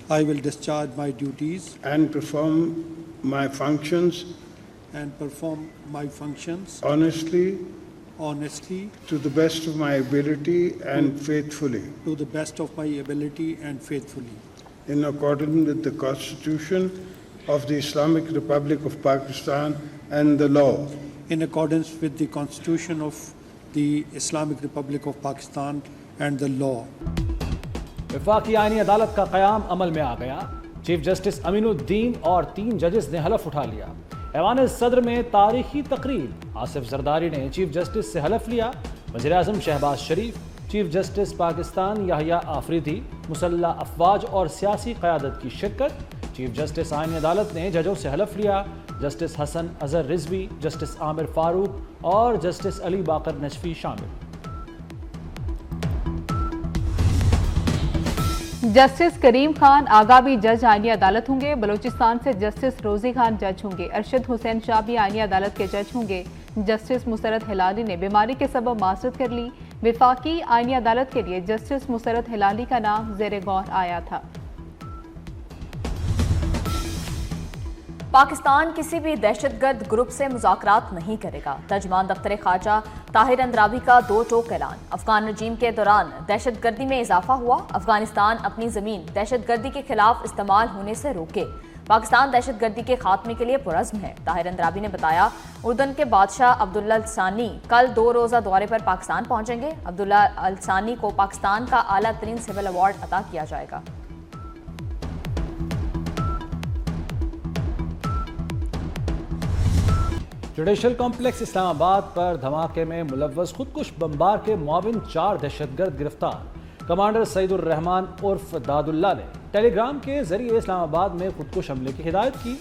I will discharge my duties and perform my functions honestly, to the best of my ability and faithfully, in accordance with the Constitution of the Islamic Republic of Pakistan and the law. in accordance with the Constitution of the Islamic Republic of Pakistan and the law. वफाकी आईनी अदालत का क़याम अमल में आ गया। Chief justice Aminuddin और 3 जजेस ने हलफ उठा लिया। ऐवान सदर में तारीखी तकरीब, आसिफ जरदारी ने चीफ जस्टिस से हलफ लिया। वज़ीर आज़म शहबाज शरीफ, चीफ जस्टिस पाकिस्तान याहिया आफरीदी, मुसल्ला अफवाज और सियासी क़यादत की शिरकत। चीफ जस्टिस आईनी अदालत ने जजों से हलफ लिया। जस्टिस हसन अजहर रिजवी, जस्टिस आमिर फारूक और जस्टिस अली बाकर नजफी शामिल। जस्टिस करीम खान आगामी जज आईनी अदालत होंगे। बलूचिस्तान से जस्टिस रोजी खान जज होंगे। अरशद हुसैन शाह भी आईनी अदालत के जज होंगे। जस्टिस मुसरत हिलाली ने बीमारी के सबब माजरत कर ली। वफाकी आईनी अदालत के लिए जस्टिस मुसरत हिलाली का नाम ज़ेरे गौर आया था। पाकिस्तान किसी भी दहशतगर्द ग्रुप से मुज़ाकरात नहीं करेगा। तर्जमान दफ्तर खारजा ताहिर अंद्राबी का 2 टोक ऐलान। अफगान रजीम के दौरान दहशतगर्दी में इजाफा हुआ। अफगानिस्तान अपनी ज़मीन दहशतगर्दी के खिलाफ इस्तेमाल होने से रोके। पाकिस्तान दहशतगर्दी के खात्मे के लिए पुरज़्म है। ताहिर अंद्राबी ने बताया, उर्दन के बादशाह अब्दुल्ला अल सानी कल 2 रोज़ा दौरे पर पाकिस्तान पहुंचेंगे। अब्दुल्ला अल सानी को पाकिस्तान का आला तरीन सिविल अवार्ड अता किया जाएगा। जुडिशल कॉम्प्लेक्स इस्लामाबाद पर धमाके में मुलव्वस खुदकुश बमबार के मुआविन 4 दहशतगर्द गिरफ्तार। कमांडर सईदुर रहमान उर्फ दादुल्ला ने टेलीग्राम के जरिए इस्लामाबाद में खुदकुश हमले की हिदायत की।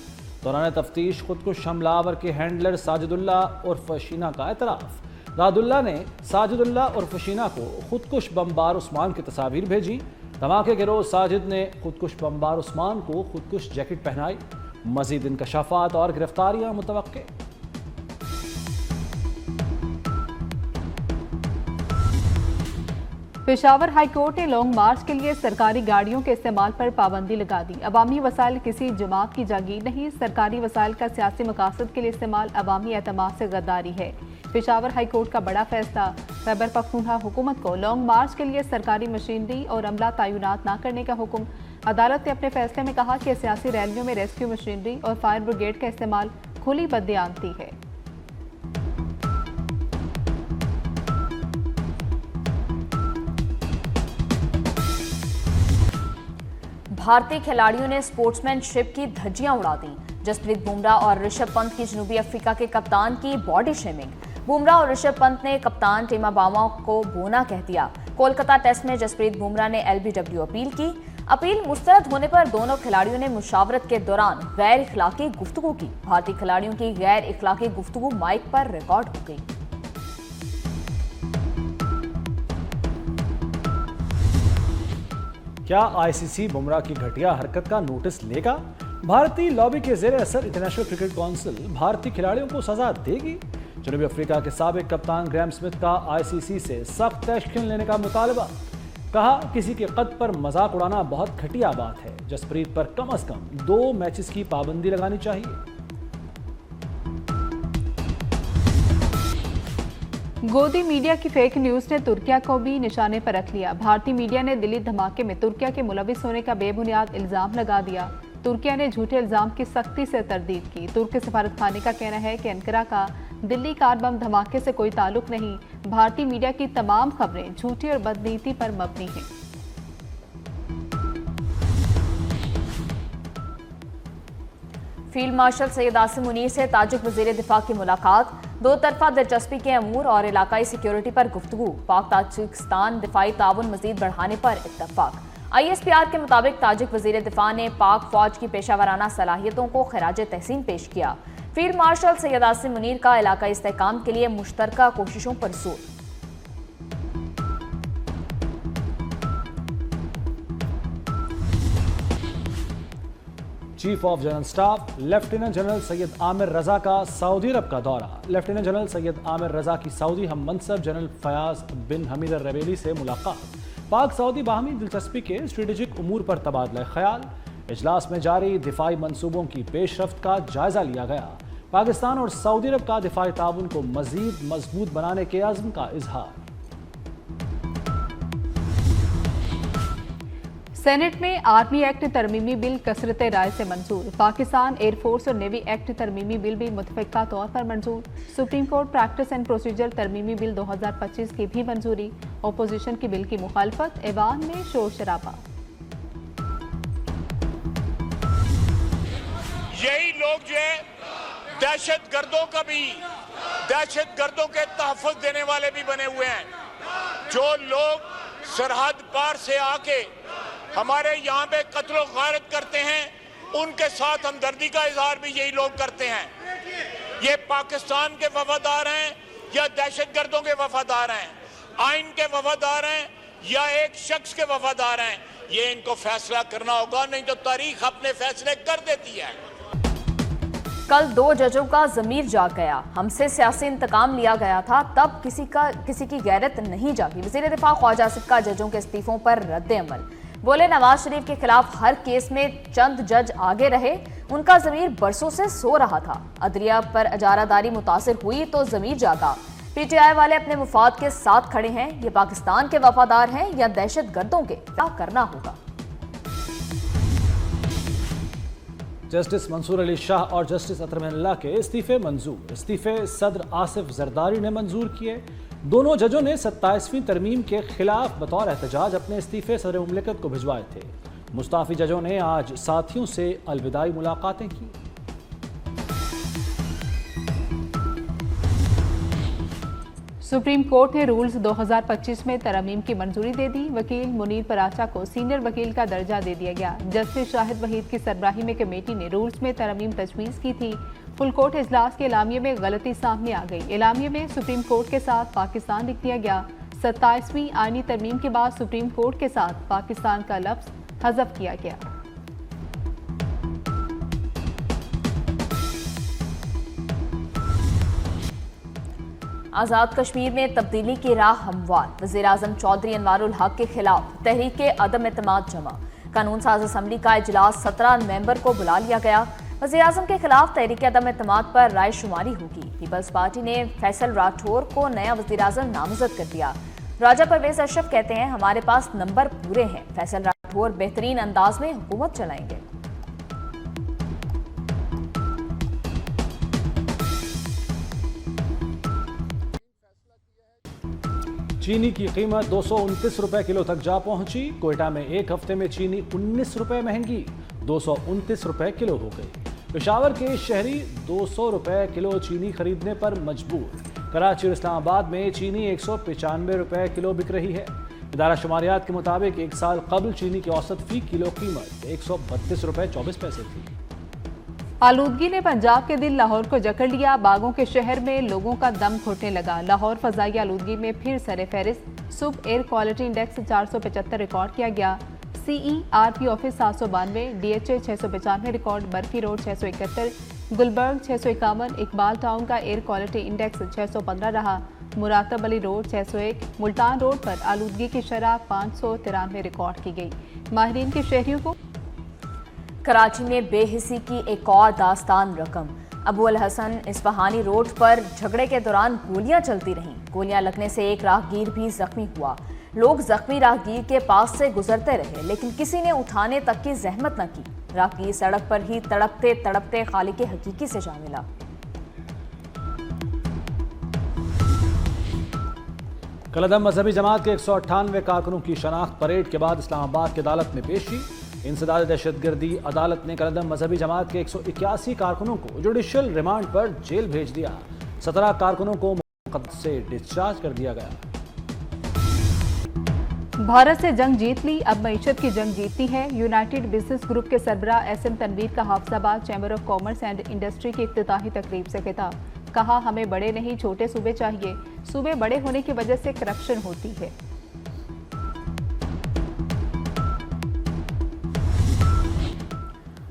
दौरान तफ्तीश खुदकुश हमलावर के हैंडलर साजिदुल्ला उर्फ शीना का एतराफ़। दादुल्ला ने साजिदुल्ला उर्फ शीना को खुदकुश बमबार उस्मान की तस्वीर भेजी। धमाके के रोज़ साजिद ने खुदकुश बमबार उस्मान को खुदकुश जैकेट पहनाई। मज़ीद इंकशाफात और गिरफ्तारियाँ मुतवक्के। पेशावर हाई कोर्ट ने लॉन्ग मार्च के लिए सरकारी गाड़ियों के इस्तेमाल पर पाबंदी लगा दी। अवामी वसाइल किसी जमात की जागीर नहीं। सरकारी वसाइल का सियासी मकासद के लिए इस्तेमाल अवामी एतमाद से गद्दारी है। पेशावर हाई कोर्ट का बड़ा फैसला। खैबर पख्तूनख्वा हुकूमत को लॉन्ग मार्च के लिए सरकारी मशीनरी और अमला तैनात न करने का हुक्म। अदालत ने अपने फैसले में कहा कि सियासी रैलियों में रेस्क्यू मशीनरी और फायर ब्रिगेड का इस्तेमाल खुली बददियानती है। भारतीय खिलाड़ियों ने स्पोर्ट्समैनशिप की धज्जियां उड़ा दी। जसप्रीत बुमराह और ऋषभ पंत की जनूबी अफ्रीका के कप्तान की बॉडी शेमिंग। बुमराह और ऋषभ पंत ने कप्तान टीमा बावा को बोना कह दिया। कोलकाता टेस्ट में जसप्रीत बुमराह ने LBW अपील की। अपील मुस्तरद होने पर दोनों खिलाड़ियों ने मुशावरत के दौरान गैर इखलाकी गुफ्तगू की। भारतीय खिलाड़ियों की गैर इखलाकी गुफ्तगू माइक पर रिकॉर्ड हो गई। क्या ICC बुमराह की घटिया हरकत का नोटिस लेगा? भारतीय लॉबी के ज़ेरे असर इंटरनेशनल क्रिकेट काउंसिल भारतीय खिलाड़ियों को सजा देगी। जनूबी अफ्रीका के साबिक कप्तान ग्रैम स्मिथ का ICC से सख्त एक्शन लेने का मुतालबा। कहा, किसी के कद पर मजाक उड़ाना बहुत घटिया बात है। जसप्रीत पर कम से कम 2 मैचेस की पाबंदी लगानी चाहिए। गोदी मीडिया की फेक न्यूज़ ने तुर्किया को भी निशाने पर रख लिया। भारतीय मीडिया ने दिल्ली धमाके में तुर्किया के मुलविस होने का बेबुनियाद इल्ज़ाम लगा दिया। तुर्किया ने झूठे इल्ज़ाम की सख्ती से तरदीद की। तुर्की सफारतखाने का कहना है कि अंकारा का दिल्ली कार बम धमाके से कोई ताल्लुक नहीं। भारतीय मीडिया की तमाम खबरें झूठी और बदनीति पर मबनी हैं। फील्ड मार्शल सैयद आसिम मुनीर से ताजिक वज़ीर दिफा की मुलाकात। 2 तरफा दिलचस्पी के अमूर और इलाकाई सिक्योरिटी पर गुफ्तगू। पाक ताजिकिस्तान दिफाई ताउन मजीद बढ़ाने पर इत्तफाक। ISPR के मुताबिक ताजिक वज़ीर दिफा ने पाक फौज की पेशावराना सलाहियतों को खराज तहसीन पेश किया। फील्ड मार्शल सैयद आसिम मुनीर का इलाकाई इस्तेहकाम के लिए मुश्तरका कोशिशों पर जोर। Chief of general staff lieutenant general Syed Aamir Raza का सऊदी अरब का दौरा। लेफ्टिनेंट जनरल सैयद आमिर रजा की सऊदी हम मनसब general Fayyad bin Hamed al रबेली से मुलाकात। पाक सऊदी बाहमी दिलचस्पी के स्ट्रेटेजिक उमूर पर तबादला ख्याल। इजलास में जारी दिफाई मंसूबों की पेशरफ्त का जायजा लिया गया। पाकिस्तान और सऊदी अरब का दिफाई ताउन को मजीद मजबूत बनाने के अज़्म का इजहार। सेनेट में आर्मी एक्ट तरमीमी बिल कसरत राय से मंजूर। पाकिस्तान एयरफोर्स और नेवी एक्ट तरमीमी बिल भी मुतफ़िक़ा तौर पर मंजूर। Supreme court practice and procedure तरमीमी बिल 2025 की भी मंजूरी। अपोजिशन की बिल की मुखालफत, ऐवान में शोर शराबा। यही लोग जो है दहशत गर्दों का भी, दहशत गर्दों के तहफ़्फ़ुज़ देने वाले भी बने हुए हैं। जो लोग सरहद पार से आके हमारे यहाँ पे कत्ल गारत करते हैं, उनके साथ हमदर्दी का इजहार भी यही लोग करते हैं। ये पाकिस्तान के वफादार हैं या दहशत गर्दों के वफादार हैं, आइन के वफादार हैं या एक शख्स के वफादार हैं, ये इनको फैसला करना होगा, नहीं तो तारीख अपने फैसले कर देती है। कल 2 जजों का ज़मीर जाग गया। हमसे सियासी इंतकाम लिया गया था, तब किसी की गैरत नहीं जागी। वज़ीर दिफा ख्वाजा आसिफ का जजों के इस्तीफों पर रद्द अमल। बोले नवाज शरीफ के खिलाफ हर केस में चंद जज आगे रहे, उनका ज़मीर बरसों से सो रहा था। अदलिया पर इजारादारी मुतासिर हुई तो ज़मीर जागा। पीटीआई वाले अपने मुफाद के साथ खड़े हैं। ये पाकिस्तान के वफादार हैं या दहशत गर्दों के? क्या करना होगा? जस्टिस मंसूर अली शाह और जस्टिस अतरमैनुल्लाह के इस्तीफे मंजूर। इस्तीफे सदर आसिफ जरदारी ने मंजूर किए। दोनों जजों ने 27वीं तरमीम के खिलाफ बतौर एहतजाज अपने इस्तीफे सदर मुमलिकत को भिजवाए थे। मुस्ताफी जजों ने आज साथियों से अलविदाई मुलाकातें की। सुप्रीम कोर्ट ने रूल्स 2025 में तरमीम की मंजूरी दे दी। वकील मुनीर पराचा को सीनियर वकील का दर्जा दे दिया गया। जस्टिस शाहिद वहीद की सरबराही में कमेटी ने रूल्स में तरमीम तजवीज़ की थी। फुल कोर्ट इजलास के एलामिये में गलती सामने आ गई। एलामिये में सुप्रीम कोर्ट के साथ पाकिस्तान लिख दिया गया। 27वीं आईनी तरमीम के बाद सुप्रीम कोर्ट के साथ पाकिस्तान का लफ्ज़ हज़फ किया गया। आज़ाद कश्मीर में तब्दीली की राह हमवार। वज़ीर-ए-आज़म चौधरी अनवारुल हक के खिलाफ तहरीक अदम एतमाद जमा। कानून साज असम्बली का इजलास 17 नवंबर को बुला लिया गया। वज़ीर-ए-आज़म के खिलाफ तहरीक अदम एतमाद पर राय शुमारी होगी। पीपल्स पार्टी ने फैसल राठौर को नया वज़ीर-ए-आज़म नामज़द कर दिया। राजा परवेज अशरफ कहते हैं हमारे पास नंबर पूरे हैं। फैसल राठौर बेहतरीन अंदाज में हुकूमत चलाएंगे। चीनी की कीमत 229 रुपए किलो तक जा पहुंची। कोयटा में एक हफ्ते में चीनी 19 रुपए महंगी 229 रुपए किलो हो गई। पेशावर के शहरी 200 रुपए किलो चीनी खरीदने पर मजबूर। कराची और इस्लामाबाद में चीनी 195 रुपए किलो बिक रही है। इदारा शुमारियात के मुताबिक एक साल कबल चीनी की औसत फी किलो कीमत 132 रुपए 24 पैसे थी। आलूदगी ने पंजाब के दिल लाहौर को जकड़ लिया। बागों के शहर में लोगों का दम घुटने लगा। लाहौर फजाई आलूदगी में फिर सरे-फहरिस्त। सुबह एयर क्वालिटी इंडेक्स 475 रिकॉर्ड किया गया। CERP ऑफिस 792, DHA 695 रिकॉर्ड, बर्फी रोड 671, गुलबर्ग 651, इकबाल टाउन का एयर क्वालिटी इंडेक्स 615 रहा। मुरातब अली रोड 601, मुल्तान रोड पर आलूदगी की शरह 593 रिकॉर्ड की गई। माहिरीन के शहरियों को कराची में बेहिसी की एक और दास्तान रकम। अबू अल हसन इस्फहानी रोड पर झगड़े के दौरान गोलियां चलती रहीं। गोलियां लगने से एक राहगीर भी जख्मी हुआ। लोग जख्मी राहगीर के पास से गुजरते रहे, लेकिन किसी ने उठाने तक की जहमत न की। राहगीर सड़क पर ही तड़पते तड़पते खालिक हकीकी से जा मिला। कलअदम मजहबी जमात के 198 कारकुनों की शनाख्त परेड के बाद इस्लामाबाद की अदालत में पेशी। इंसदाद दहशतगर्दी अदालत ने कलअदम मजहबी जमात के 181 कारकुनों को जुडिशियल रिमांड पर जेल भेज दिया। 17 कारकुनों को मुकद्दर से डिस्चार्ज कर दिया गया। भारत से जंग जीत ली, अब मईशत की जंग जीतनी है। यूनाइटेड बिजनेस ग्रुप के सरबराह SM तनवीर का Hafizabad chamber of commerce and industry की इफ्तिताही तकरीब से खिताब। कहा हमें बड़े नहीं छोटे सूबे चाहिए। सूबे बड़े होने की वजह से करप्शन होती है।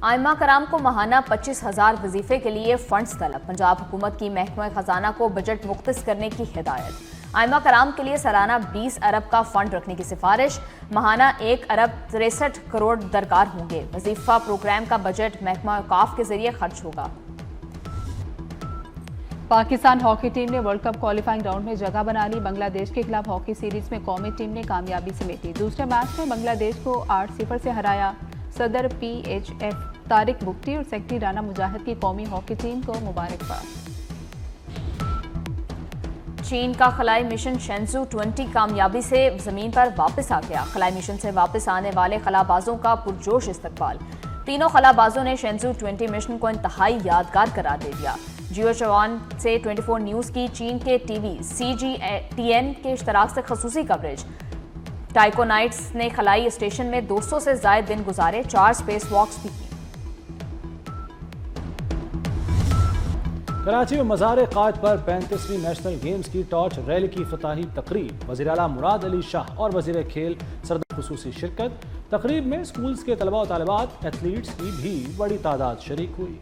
आइमा कराम को माहाना 25,000 वजीफे के लिए फंड्स तलब। पंजाब हुकूमत की महकमा खजाना को बजट मुख्तस करने की हिदायत। आइमा कराम के लिए सालाना 20 अरब का फंड रखने की सिफारिश, माहाना 1 अरब 63 करोड़ दरकार होंगे। वजीफा प्रोग्राम का बजट महकमा औकाफ के जरिए खर्च होगा। पाकिस्तान हॉकी टीम ने वर्ल्ड कप क्वालिफाइंग राउंड में जगह बना ली। बांग्लादेश के खिलाफ हॉकी सीरीज में कौमी टीम ने कामयाबी समेटी। दूसरे मैच में बांग्लादेश को 8-0 से हराया। सदर PHF तारिक बुख्ती और सेक्रेटरी राना मुजाहिद की कौमी हॉकी टीम को मुबारकबाद। चीन का खलाई मिशन शेंजू 20 कामयाबी से जमीन पर वापस आ गया। खलाई मिशन से वापस आने वाले खलाबाजों का पुरजोश इस्तकबाल। तीनों खलाबाजों ने शेंजू 20 मिशन को इंतहाई यादगार करार दे दिया। जियो चवान से 24 न्यूज़ की चीन के टीवी CGTN के इश्तराक से खसूसी कवरेज। टाइकोनाइट्स ने खलाई स्टेशन में 200 से ज्यादा दिन गुजारे, 4 स्पेस वॉक्स भी की। कराची में मज़ार-ए-क़ायद पर 35वीं नेशनल गेम्स की टॉर्च रैली की इफ्तिताही तकरीब। वज़ीर आला मुराद अली शाह और वज़ीर खेल सरदार खुसूसी शिरकत। तकरीब में स्कूल्स के तलबा और तालिबात, एथलीट्स की भी बड़ी तादाद शरीक हुई।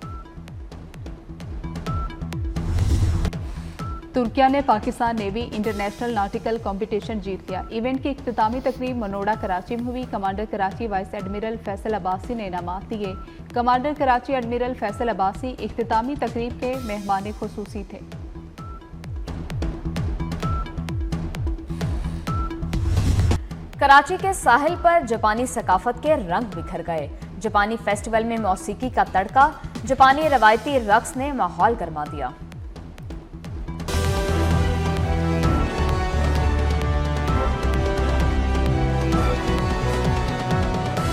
तुर्किया ने Pakistan navy international nautical competition जीत लिया। इवेंट की इख्तितामी तकरीब मनोड़ा कराची में हुई। Commander Karachi vice admiral Faisal Abbasi ने इनामात दिए। कमांडर कराची एडमिरल फैसल अब्बासी इख्तितामी तकरीब के मेहमान खुसूसी थे। कराची के साहिल पर जापानी सकाफत के रंग बिखर गए। जापानी फेस्टिवल में मौसीकी का तड़का, जापानी रवायती रक्स ने माहौल गरमा दिया।